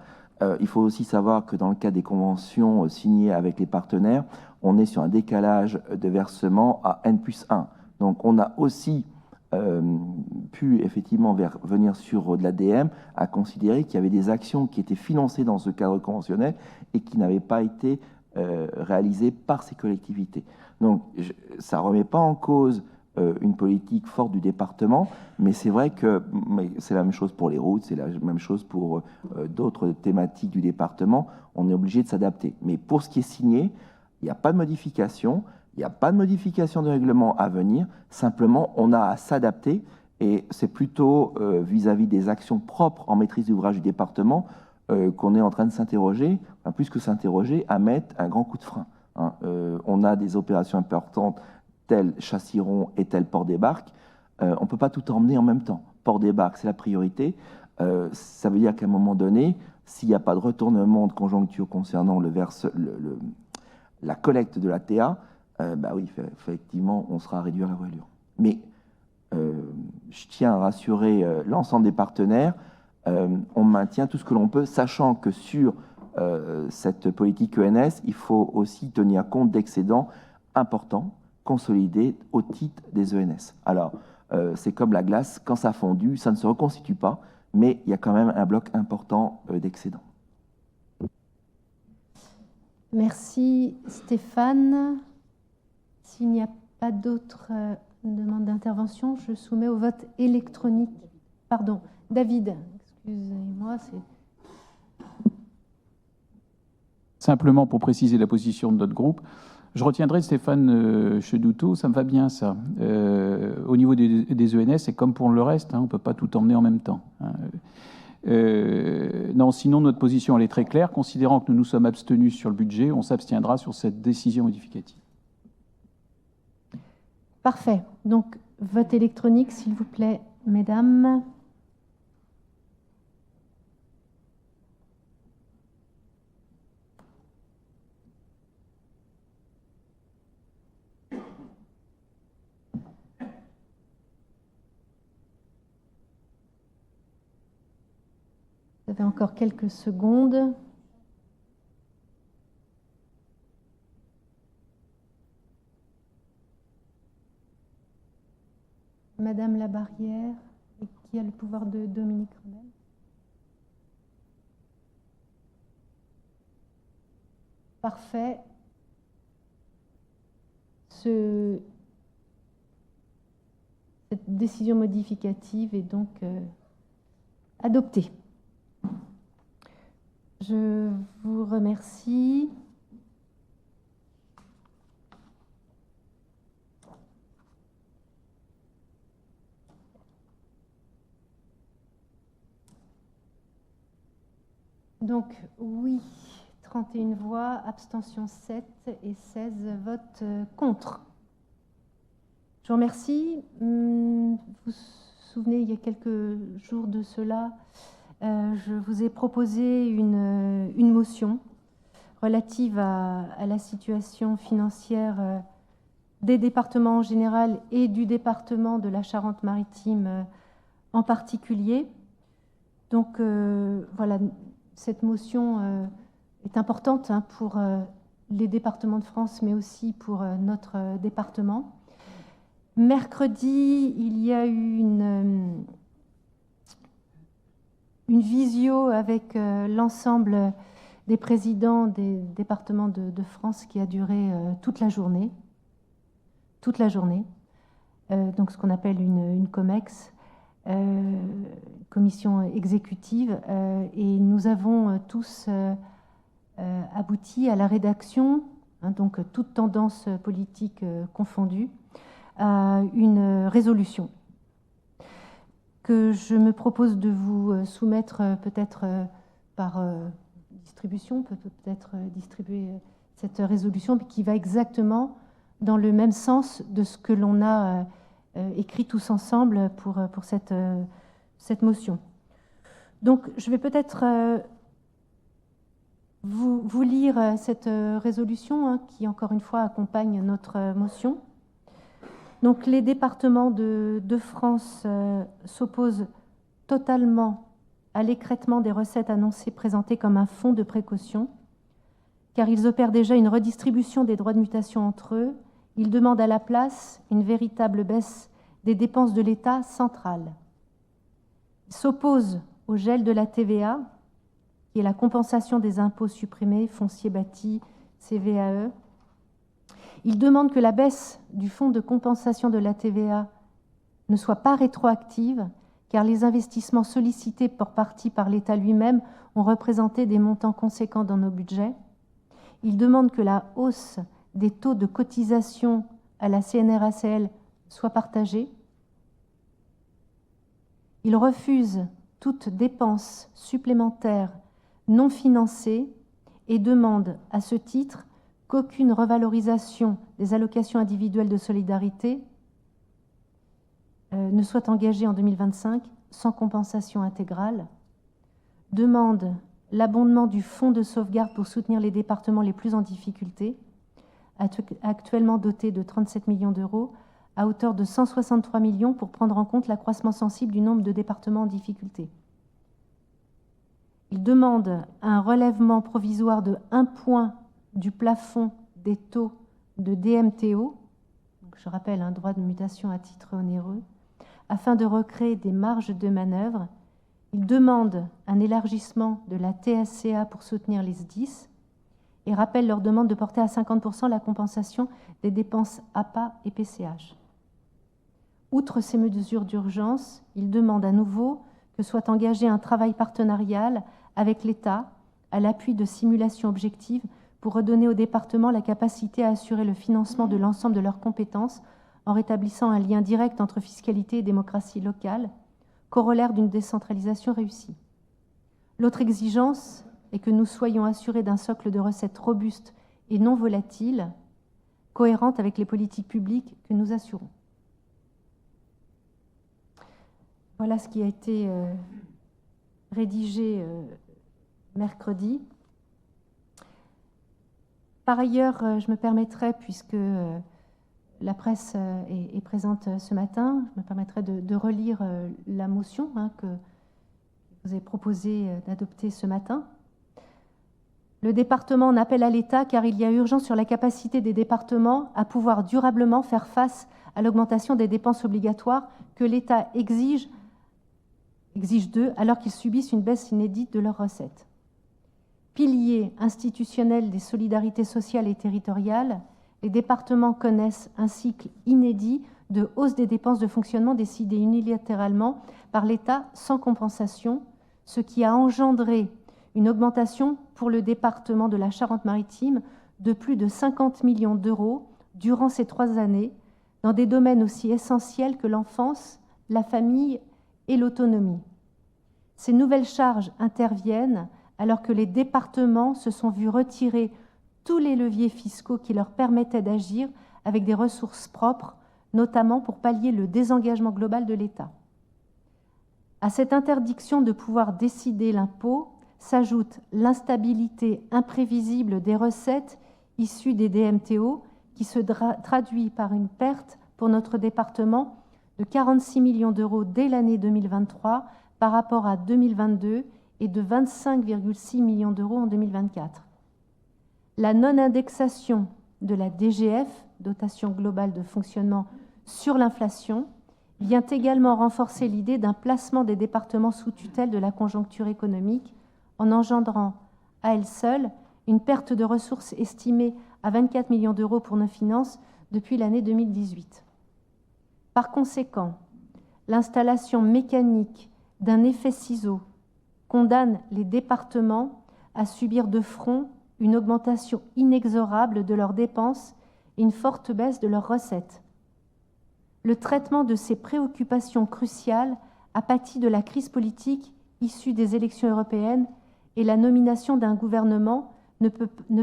Il faut aussi savoir que dans le cas des conventions signées avec les partenaires, on est sur un décalage de versement à N+1. Donc on a aussi pu effectivement venir sur de l'ADM à considérer qu'il y avait des actions qui étaient financées dans ce cadre conventionnel et qui n'avaient pas été réalisées par ces collectivités. Donc ça ne remet pas en cause une politique forte du département, mais c'est vrai que c'est la même chose pour les routes, c'est la même chose pour d'autres thématiques du département. On est obligé de s'adapter. Mais pour ce qui est signé, il n'y a pas de modification, il n'y a pas de modification de règlement à venir. Simplement, on a à s'adapter et c'est plutôt vis-à-vis des actions propres en maîtrise d'ouvrage du département qu'on est en train de s'interroger, enfin, plus que s'interroger, à mettre un grand coup de frein. On a des opérations importantes tel Chassiron et tel port des Barques, on ne peut pas tout emmener en même temps. Port des Barques, c'est la priorité. Ça veut dire qu'à un moment donné, s'il n'y a pas de retournement de conjoncture concernant la collecte de la TA, bah oui, effectivement, on sera réduit à la voilure. Mais je tiens à rassurer l'ensemble des partenaires, on maintient tout ce que l'on peut, sachant que sur cette politique ENS, il faut aussi tenir compte d'excédents importants, consolidés au titre des ENS. Alors, c'est comme la glace, quand ça fondu, ça ne se reconstitue pas, mais il y a quand même un bloc important d'excédents. Merci Stéphane. S'il n'y a pas d'autres demandes d'intervention, je soumets au vote électronique. Pardon, David, excusez-moi. Simplement pour préciser la position de notre groupe, je retiendrai Stéphane Chedoutot, ça me va bien ça. Au niveau des ENS, c'est comme pour le reste, hein, on ne peut pas tout emmener en même temps. Hein. Non, sinon notre position elle est très claire. Considérant que nous nous sommes abstenus sur le budget, on s'abstiendra sur cette décision modificative. Parfait. Donc, vote électronique, s'il vous plaît, mesdames. Vous avez encore quelques secondes. Madame Labarrière, et qui a le pouvoir de Dominique Renel. Parfait. Cette décision modificative est donc adoptée. Je vous remercie. Donc, oui, 31 voix, abstention 7 et 16 votes contre. Je vous remercie. Vous vous souvenez, il y a quelques jours de cela, je vous ai proposé une motion relative à la situation financière des départements en général et du département de la Charente-Maritime en particulier. Donc, voilà. Cette motion est importante pour les départements de France, mais aussi pour notre département. Mercredi, il y a eu une visio avec l'ensemble des présidents des départements de France qui a duré toute la journée. Toute la journée. Donc ce qu'on appelle une COMEX. Commission exécutive, et nous avons tous abouti à la rédaction, donc toute tendance politique confondue, à une résolution que je me propose de vous soumettre peut-être par distribution, peut-être distribuer cette résolution qui va exactement dans le même sens de ce que l'on a écrit tous ensemble pour cette motion. Donc, je vais peut-être vous lire cette résolution qui, encore une fois, accompagne notre motion. Donc, les départements de France s'opposent totalement à l'écrêtement des recettes annoncées présentées comme un fonds de précaution, car ils opèrent déjà une redistribution des droits de mutation entre eux. Ils demandent à la place une véritable baisse des dépenses de l'État central. Ils s'opposent au gel de la TVA, qui est la compensation des impôts supprimés, foncier bâti, CVAE. Ils demandent que la baisse du fonds de compensation de la TVA ne soit pas rétroactive, car les investissements sollicités pour partie par l'État lui-même ont représenté des montants conséquents dans nos budgets. Ils demandent que la hausse des taux de cotisation à la CNRACL soit partagée. Ils refusent toute dépense supplémentaire non financée et demandent à ce titre qu'aucune revalorisation des allocations individuelles de solidarité ne soit engagée en 2025 sans compensation intégrale, demande l'abondement du fonds de sauvegarde pour soutenir les départements les plus en difficulté, actuellement doté de 37 millions d'euros, à hauteur de 163 millions pour prendre en compte l'accroissement sensible du nombre de départements en difficulté. Il demande un relèvement provisoire de 1 point du plafond des taux de DMTO, donc je rappelle un droit de mutation à titre onéreux, afin de recréer des marges de manœuvre. Il demande un élargissement de la TSCA pour soutenir les SDIS et rappelle leur demande de porter à 50% la compensation des dépenses APA et PCH. Outre ces mesures d'urgence, il demande à nouveau que soit engagé un travail partenarial avec l'État à l'appui de simulations objectives pour redonner aux départements la capacité à assurer le financement de l'ensemble de leurs compétences en rétablissant un lien direct entre fiscalité et démocratie locale, corollaire d'une décentralisation réussie. L'autre exigence est que nous soyons assurés d'un socle de recettes robuste et non volatile, cohérente avec les politiques publiques que nous assurons. Voilà ce qui a été rédigé mercredi. Par ailleurs, je me permettrai, puisque la presse est présente ce matin, je me permettrai de relire la motion que vous avez proposé d'adopter ce matin. Le département en appelle à l'État car il y a urgence sur la capacité des départements à pouvoir durablement faire face à l'augmentation des dépenses obligatoires que l'État exige d'eux alors qu'ils subissent une baisse inédite de leurs recettes. Pilier institutionnel des solidarités sociales et territoriales, les départements connaissent un cycle inédit de hausse des dépenses de fonctionnement décidées unilatéralement par l'État sans compensation, ce qui a engendré une augmentation pour le département de la Charente-Maritime de plus de 50 millions d'euros durant ces 3 années, dans des domaines aussi essentiels que l'enfance, la famille et l'autonomie. Ces nouvelles charges interviennent alors que les départements se sont vus retirer tous les leviers fiscaux qui leur permettaient d'agir avec des ressources propres, notamment pour pallier le désengagement global de l'État. À cette interdiction de pouvoir décider l'impôt s'ajoute l'instabilité imprévisible des recettes issues des DMTO qui se traduit par une perte pour notre département de 46 millions d'euros dès l'année 2023 par rapport à 2022 et de 25,6 millions d'euros en 2024. La non-indexation de la DGF, dotation globale de fonctionnement, sur l'inflation, vient également renforcer l'idée d'un placement des départements sous tutelle de la conjoncture économique en engendrant à elle seule une perte de ressources estimée à 24 millions d'euros pour nos finances depuis l'année 2018. Par conséquent, l'installation mécanique d'un effet ciseau condamne les départements à subir de front une augmentation inexorable de leurs dépenses et une forte baisse de leurs recettes. Le traitement de ces préoccupations cruciales a pâti de la crise politique issue des élections européennes et la nomination d'un gouvernement ne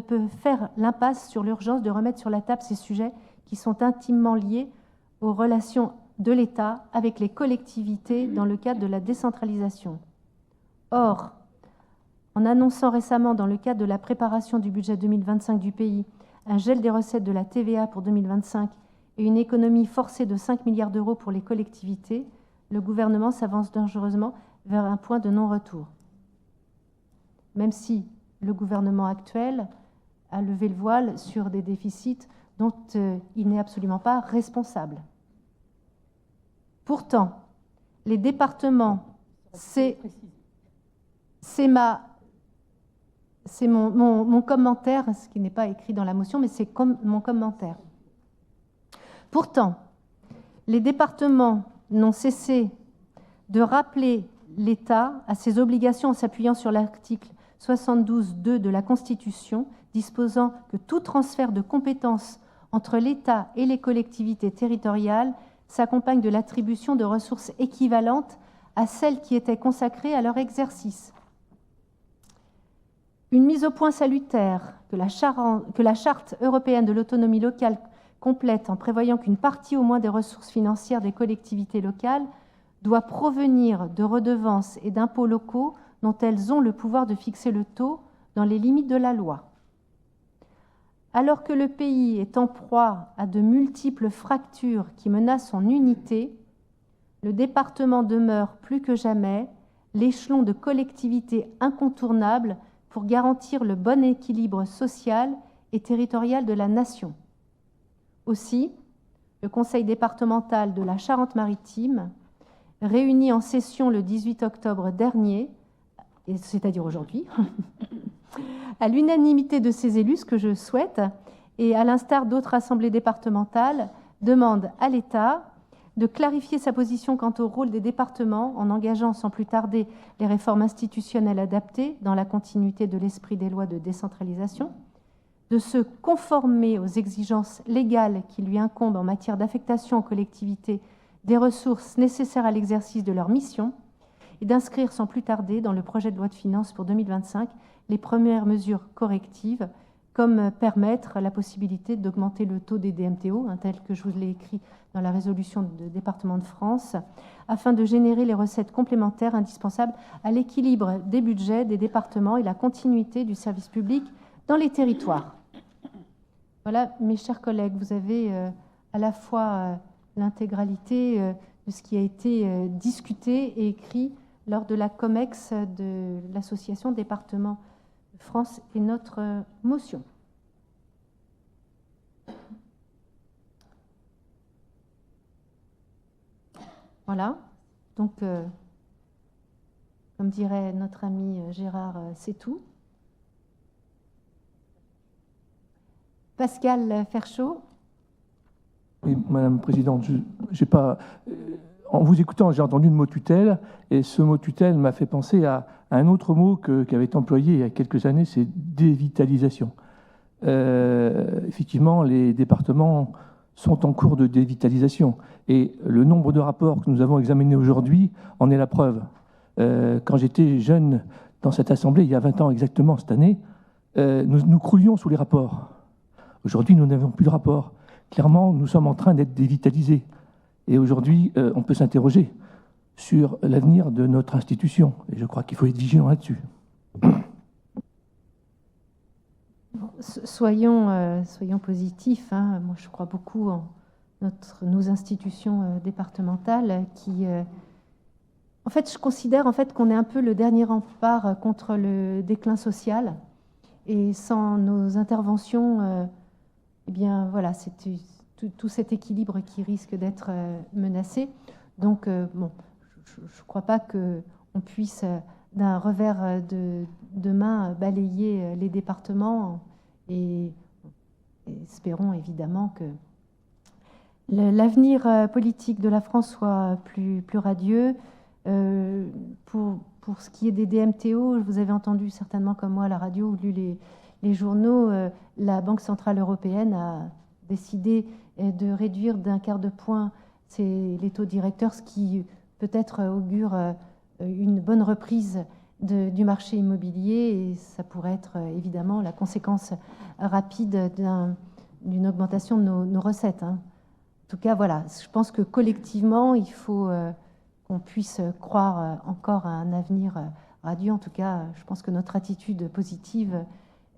peut faire l'impasse sur l'urgence de remettre sur la table ces sujets qui sont intimement liés aux relations de l'État avec les collectivités dans le cadre de la décentralisation. Or, en annonçant récemment dans le cadre de la préparation du budget 2025 du pays un gel des recettes de la TVA pour 2025 et une économie forcée de 5 milliards d'euros pour les collectivités, le gouvernement s'avance dangereusement vers un point de non-retour. Même si le gouvernement actuel a levé le voile sur des déficits dont il n'est absolument pas responsable. Pourtant, les départements, c'est mon commentaire, ce qui n'est pas écrit dans la motion, mais c'est mon commentaire. Pourtant, les départements n'ont cessé de rappeler l'État à ses obligations en s'appuyant sur l'article 72.2 de la Constitution, disposant que tout transfert de compétences entre l'État et les collectivités territoriales s'accompagne de l'attribution de ressources équivalentes à celles qui étaient consacrées à leur exercice. Une mise au point salutaire que la Charte européenne de l'autonomie locale complète en prévoyant qu'une partie au moins des ressources financières des collectivités locales doit provenir de redevances et d'impôts locaux dont elles ont le pouvoir de fixer le taux dans les limites de la loi. Alors que le pays est en proie à de multiples fractures qui menacent son unité, le département demeure plus que jamais l'échelon de collectivité incontournable pour garantir le bon équilibre social et territorial de la nation. Aussi, le Conseil départemental de la Charente-Maritime, réuni en session le 18 octobre dernier, c'est-à-dire aujourd'hui, à l'unanimité de ses élus, ce que je souhaite, et à l'instar d'autres assemblées départementales, demande à l'État de clarifier sa position quant au rôle des départements en engageant sans plus tarder les réformes institutionnelles adaptées dans la continuité de l'esprit des lois de décentralisation, de se conformer aux exigences légales qui lui incombent en matière d'affectation aux collectivités des ressources nécessaires à l'exercice de leur mission et d'inscrire sans plus tarder dans le projet de loi de finances pour 2025 les premières mesures correctives, comme permettre la possibilité d'augmenter le taux des DMTO, tel que je vous l'ai écrit dans la résolution du département de France, afin de générer les recettes complémentaires indispensables à l'équilibre des budgets des départements et la continuité du service public dans les territoires. Voilà, mes chers collègues, vous avez à la fois l'intégralité de ce qui a été discuté et écrit lors de la COMEX de l'Association Départements de France et notre motion. Voilà, donc comme dirait notre ami Gérard, c'est tout. Pascal Ferchaud. Oui, Madame la Présidente, j'ai pas, en vous écoutant, j'ai entendu le mot tutelle, et ce mot tutelle m'a fait penser à un autre mot qui avait été employé il y a quelques années, c'est dévitalisation. Effectivement, les départements sont en cours de dévitalisation, et le nombre de rapports que nous avons examinés aujourd'hui en est la preuve. Quand j'étais jeune dans cette Assemblée, il y a 20 ans exactement cette année, nous croulions sous les rapports. Aujourd'hui, nous n'avons plus de rapports. Clairement, nous sommes en train d'être dévitalisés. Et aujourd'hui, on peut s'interroger sur l'avenir de notre institution. Et je crois qu'il faut être vigilant là-dessus. Soyons positifs. Hein. Moi, je crois beaucoup en nos institutions départementales qui... En fait, je considère qu'on est un peu le dernier rempart contre le déclin social. Et sans nos interventions... eh bien, voilà, c'est tout cet équilibre qui risque d'être menacé. Donc, bon, je ne crois pas qu'on puisse, d'un revers de main, balayer les départements. Et espérons évidemment que l'avenir politique de la France soit plus radieux. Pour ce qui est des DMTO, vous avez entendu certainement comme moi à la radio ou lu les journaux, la Banque centrale européenne a décidé de réduire d'1 quart de point les taux directeurs, ce qui peut-être augure une bonne reprise du marché immobilier, et ça pourrait être évidemment la conséquence rapide d'une augmentation de nos recettes. Hein. En tout cas, voilà, je pense que collectivement, il faut qu'on puisse croire encore à un avenir radieux. En tout cas, je pense que notre attitude positive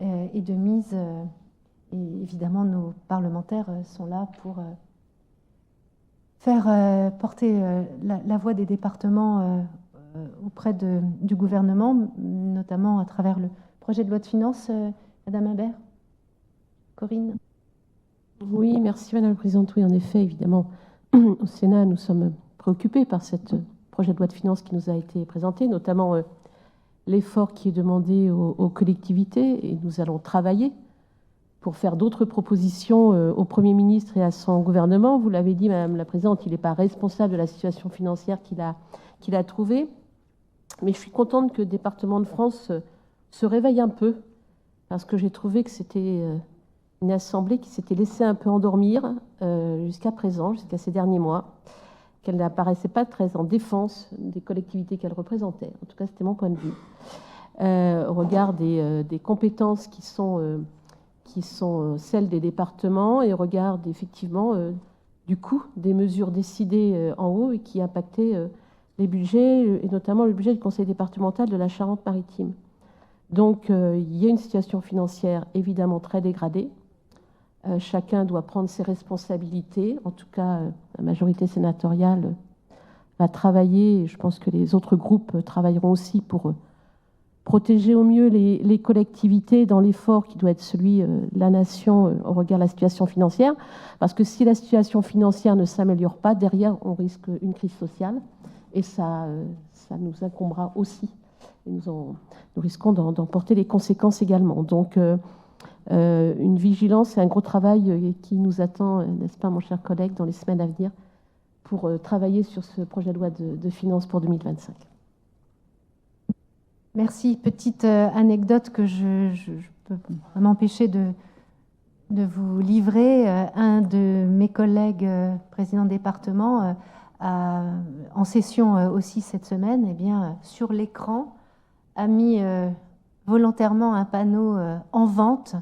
et de mise, et évidemment nos parlementaires sont là pour faire porter la voix des départements auprès du gouvernement, notamment à travers le projet de loi de finances. Madame Imbert, Corinne. Oui, merci Madame la Présidente. Oui, en effet, évidemment, au Sénat, nous sommes préoccupés par ce projet de loi de finances qui nous a été présenté, notamment l'effort qui est demandé aux collectivités, et nous allons travailler pour faire d'autres propositions au Premier ministre et à son gouvernement. Vous l'avez dit, Madame la Présidente, il n'est pas responsable de la situation financière qu'il a trouvée, mais je suis contente que le département de France se réveille un peu, parce que j'ai trouvé que c'était une assemblée qui s'était laissée un peu endormir jusqu'à présent, jusqu'à ces derniers mois, qu'elle n'apparaissait pas très en défense des collectivités qu'elle représentait. En tout cas, c'était mon point de vue. au regard des compétences qui sont celles des départements et au regard effectivement du coût des mesures décidées en haut et qui impactaient les budgets, et notamment le budget du conseil départemental de la Charente-Maritime. Donc, il y a une situation financière évidemment très dégradée. Chacun doit prendre ses responsabilités. En tout cas, la majorité sénatoriale va travailler, et je pense que les autres groupes travailleront aussi pour protéger au mieux les collectivités dans l'effort qui doit être celui de la nation au regard de la situation financière. Parce que si la situation financière ne s'améliore pas, derrière, on risque une crise sociale. Et ça nous incombera aussi. Et nous risquons d'en porter les conséquences également. Donc, une vigilance et un gros travail qui nous attend, n'est-ce pas, mon cher collègue, dans les semaines à venir, pour travailler sur ce projet de loi de finances pour 2025. Merci. Petite anecdote que je peux pas m'empêcher de vous livrer. Un de mes collègues président de département en session aussi cette semaine, eh bien, sur l'écran, a mis volontairement un panneau en vente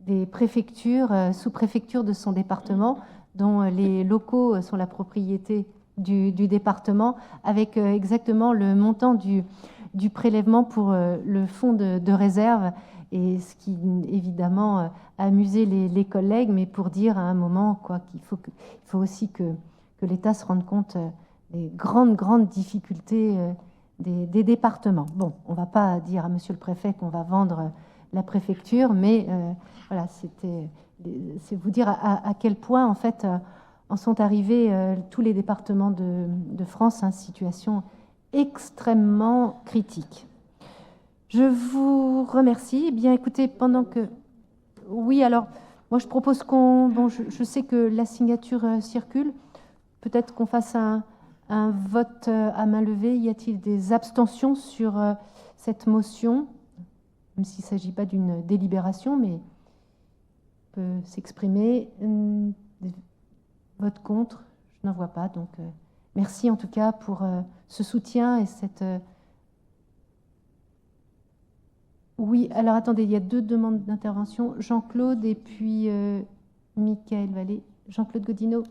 des préfectures, sous-préfectures de son département, dont les locaux sont la propriété du département, avec exactement le montant du prélèvement pour le fonds de réserve, et ce qui évidemment a amusé les collègues, mais pour dire à un moment qu'il faut aussi que l'État se rende compte des grandes difficultés des départements. Bon, on ne va pas dire à monsieur le préfet qu'on va vendre la préfecture, mais voilà, c'est vous dire à quel point, en fait, en sont arrivés tous les départements de France, hein, situation extrêmement critique. Je vous remercie. Eh bien, écoutez, pendant que... Oui, alors, moi, je propose qu'on... Bon, je sais que la signature circule. Peut-être qu'on fasse un vote à main levée. Y a-t-il des abstentions sur cette motion? Même s'il ne s'agit pas d'une délibération, mais on peut s'exprimer. Vote contre? Je n'en vois pas. Donc, merci en tout cas pour ce soutien et cette... Oui, alors attendez, il y a deux demandes d'intervention. Jean-Claude et puis Michaël Vallée. Jean-Claude Godino.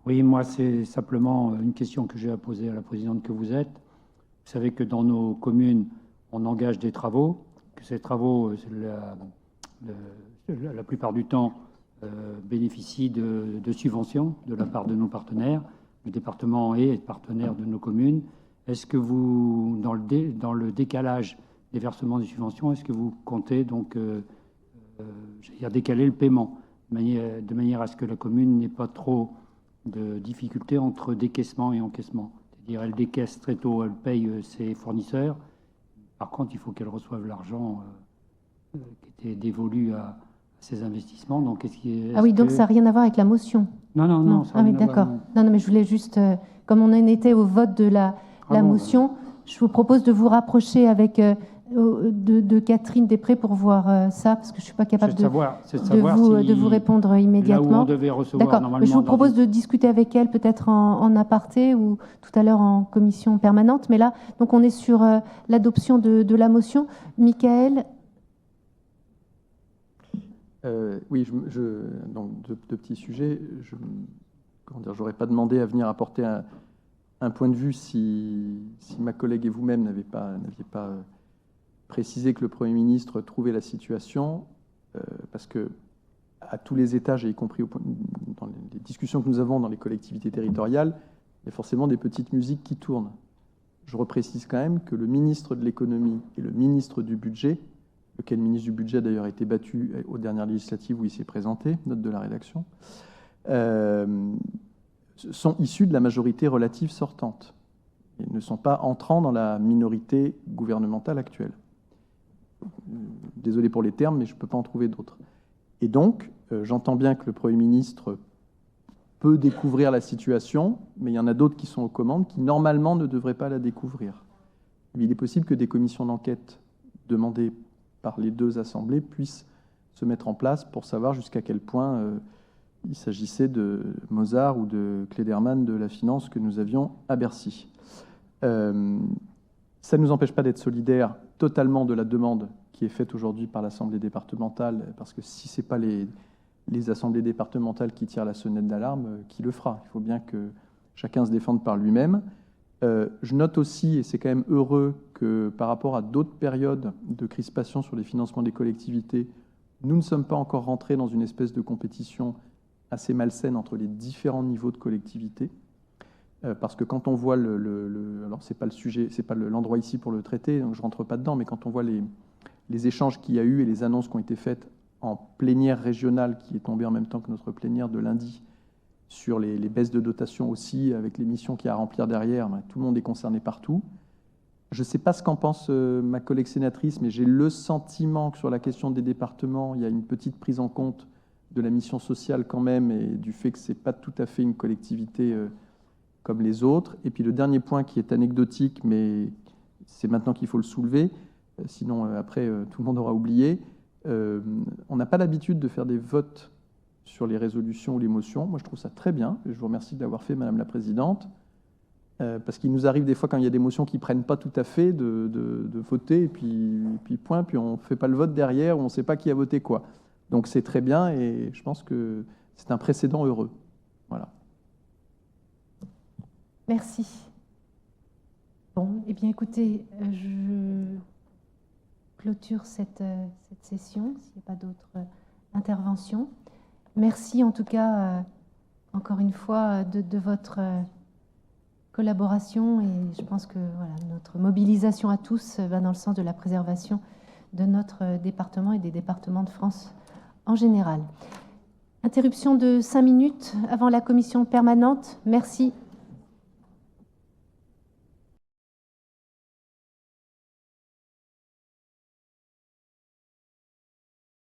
Oui, moi, c'est simplement une question que j'ai à poser à la présidente que vous êtes. Vous savez que dans nos communes, on engage des travaux, que ces travaux, la plupart du temps, bénéficient de subventions de la part de nos partenaires. Le département est partenaire de nos communes. Est-ce que vous, dans le décalage des versements des subventions, est-ce que vous comptez donc décaler le paiement de manière à ce que la commune n'ait pas trop de difficultés entre décaissement et encaissement? C'est-à-dire, elle décaisse très tôt, elle paye ses fournisseurs. Par contre, il faut qu'elle reçoive l'argent qui était dévolu à ces investissements. Donc, donc ça n'a rien à voir avec la motion. Non. Ah oui, d'accord. Non, mais je voulais juste, comme on en était au vote de la motion, je vous propose de vous rapprocher avec de Catherine Després pour voir ça, parce que je ne suis pas capable de vous répondre immédiatement. Là où on devait recevoir normalement. Je vous propose de discuter avec elle peut-être en aparté ou tout à l'heure en commission permanente. Mais là, donc on est sur l'adoption de la motion. Michaël? Oui, donc deux petits sujets. J'aurais pas demandé à venir apporter un point de vue si ma collègue et vous-même n'aviez pas précisé que le Premier ministre trouvait la situation, parce que à tous les étages, y compris dans les discussions que nous avons dans les collectivités territoriales, il y a forcément des petites musiques qui tournent. Je reprécise quand même que le ministre de l'économie et le ministre du budget, lequel ministre du budget a d'ailleurs été battu aux dernières législatives où il s'est présenté, note de la rédaction, sont issus de la majorité relative sortante et ne sont pas entrants dans la minorité gouvernementale actuelle. Désolé pour les termes, mais je ne peux pas en trouver d'autres. Et donc, j'entends bien que le Premier ministre peut découvrir la situation, mais il y en a d'autres qui sont aux commandes qui, normalement, ne devraient pas la découvrir. Il est possible que des commissions d'enquête demandées par les deux assemblées puissent se mettre en place pour savoir jusqu'à quel point il s'agissait de Mozart ou de Klederman de la finance que nous avions à Bercy. Ça ne nous empêche pas d'être solidaires totalement de la demande qui est faite aujourd'hui par l'Assemblée départementale, parce que si ce n'est pas les assemblées départementales qui tirent la sonnette d'alarme, qui le fera? Il faut bien que chacun se défende par lui-même. Je note aussi, et c'est quand même heureux, que par rapport à d'autres périodes de crispation sur les financements des collectivités, nous ne sommes pas encore rentrés dans une espèce de compétition assez malsaine entre les différents niveaux de collectivités. Parce que quand on voit alors c'est pas le sujet, c'est pas l'endroit ici pour le traiter, donc je rentre pas dedans, mais quand on voit les échanges qu'il y a eu et les annonces qui ont été faites en plénière régionale, qui est tombée en même temps que notre plénière de lundi, sur les baisses de dotation aussi, avec les missions qu'il y a à remplir derrière, tout le monde est concerné partout. Je ne sais pas ce qu'en pense ma collègue sénatrice, mais j'ai le sentiment que sur la question des départements, il y a une petite prise en compte de la mission sociale quand même, et du fait que ce n'est pas tout à fait une collectivité comme les autres. Et puis le dernier point qui est anecdotique, mais c'est maintenant qu'il faut le soulever, sinon après tout le monde aura oublié, on n'a pas l'habitude de faire des votes sur les résolutions ou les motions. Moi, je trouve ça très bien. Je vous remercie de l'avoir fait, Madame la Présidente, parce qu'il nous arrive des fois, quand il y a des motions qui ne prennent pas tout à fait, de voter, et puis point, puis on ne fait pas le vote derrière, ou on ne sait pas qui a voté quoi. Donc c'est très bien, et je pense que c'est un précédent heureux. Voilà. Merci. Bon, eh bien écoutez, je clôture cette session, s'il n'y a pas d'autres interventions. Merci en tout cas, encore une fois, de votre collaboration, et je pense que voilà, notre mobilisation à tous va dans le sens de la préservation de notre département et des départements de France en général. Interruption de 5 minutes avant la commission permanente. Merci.